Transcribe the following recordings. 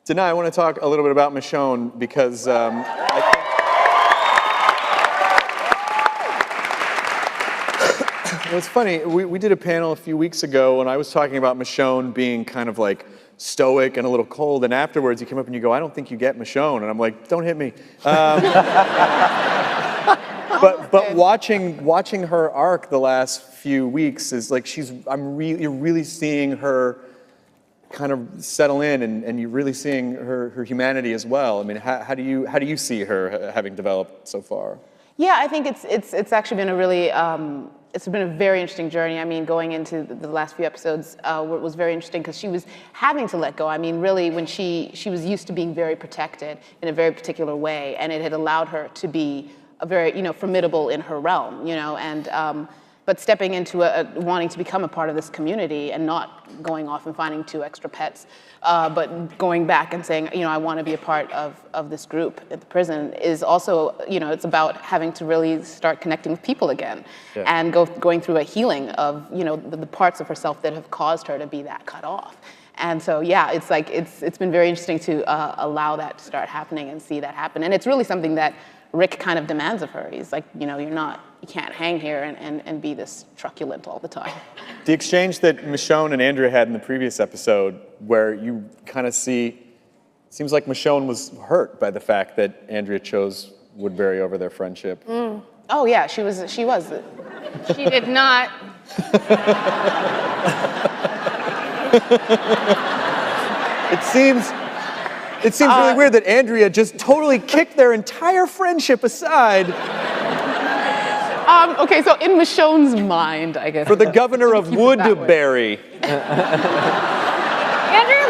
Danai, I want to talk a little bit about Michonne because I think it was funny. We did a panel a few weeks ago and I was talking about Michonne being kind of like stoic and a little cold, and afterwards you came up and you go, "I don't think you get Michonne," and I'm like, "Don't hit me." But watching her arc the last few weeks is like you're really seeing her kind of settle in, and you're really seeing her humanity as well. I mean, how do you see her having developed so far? Yeah, I think it's actually been a really it's been a very interesting journey. I mean, going into the last few episodes was very interesting because she was having to let go. I mean, really, when she was used to being very protected in a very particular way, and it had allowed her to be a very, formidable in her realm, and but stepping into wanting to become a part of this community and not going off and finding 2 extra pets, but going back and saying, I want to be a part of this group at the prison is also, it's about having to really start connecting with people again, and going through a healing of, the parts of herself that have caused her to be that cut off. And so, yeah, it's like, it's been very interesting to allow that to start happening and see that happen. And it's really something that Rick kind of demands of her. He's like, you can't hang here and be this truculent all the time. The exchange that Michonne and Andrea had in the previous episode, where you kind of seems like Michonne was hurt by the fact that Andrea chose Woodbury over their friendship. Oh yeah, she was. She did not. It seems really weird that Andrea just totally kicked their entire friendship aside. Okay, so in Michonne's mind, I guess. For the governor of Woodbury. Andrea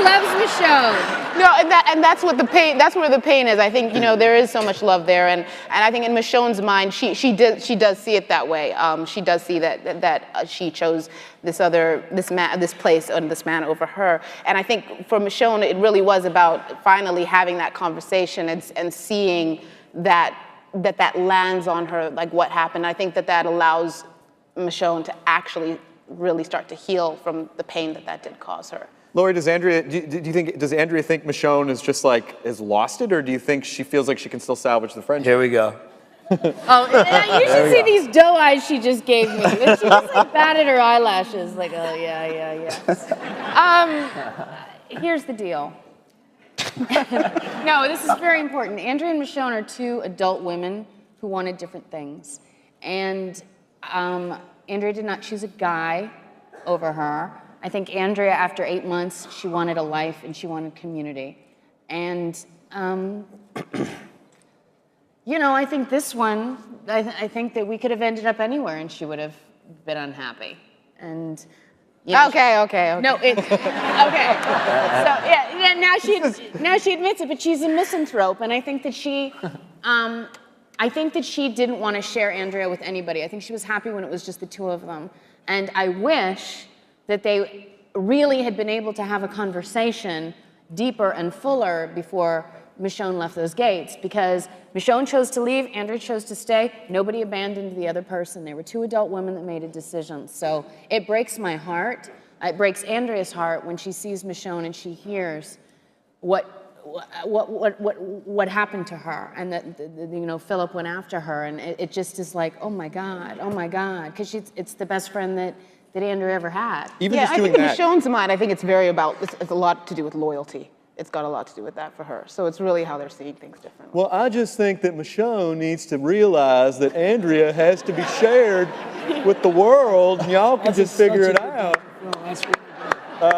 loves Michonne. No, and that's what the pain. That's where the pain is. I think there is so much love there, and I think in Michonne's mind, she does see it that way. She does see that she chose this place and this man over her. And I think for Michonne, it really was about finally having that conversation and seeing that lands on her, like what happened. I think that allows Michonne to actually really start to heal from the pain that did cause her. Lori, does Andrea think Michonne is just like has lost it, or do you think she feels like she can still salvage the friendship? Here we go. Oh, you should see these doe eyes she just gave me. She just like batted her eyelashes, like, oh yeah. Here's the deal. No, this is very important. Andrea and Michonne are 2 adult women who wanted different things, and Andrea did not choose a guy over her. I think Andrea, after 8 months, she wanted a life and she wanted community. And, I think this one, I think that we could have ended up anywhere and she would have been unhappy. And, Okay. No, it's, okay. So, yeah, now she admits it, but she's a misanthrope. And I think that she didn't want to share Andrea with anybody. I think she was happy when it was just the 2 of them. And I wish that they really had been able to have a conversation deeper and fuller before Michonne left those gates, because Michonne chose to leave, Andrea chose to stay. Nobody abandoned the other person. They were 2 adult women that made a decision. So it breaks my heart. It breaks Andrea's heart when she sees Michonne and she hears what happened to her, and that Philip went after her, and it just is like, oh my God, because it's the best friend that Andrea ever had. I think in Michonne's mind, I think it's a lot to do with loyalty. It's got a lot to do with that for her. So it's really how they're seeing things differently. Well, I just think that Michonne needs to realize that Andrea has to be shared with the world, and y'all can just figure it out. That's really good.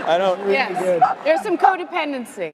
I don't really good. There's some codependency.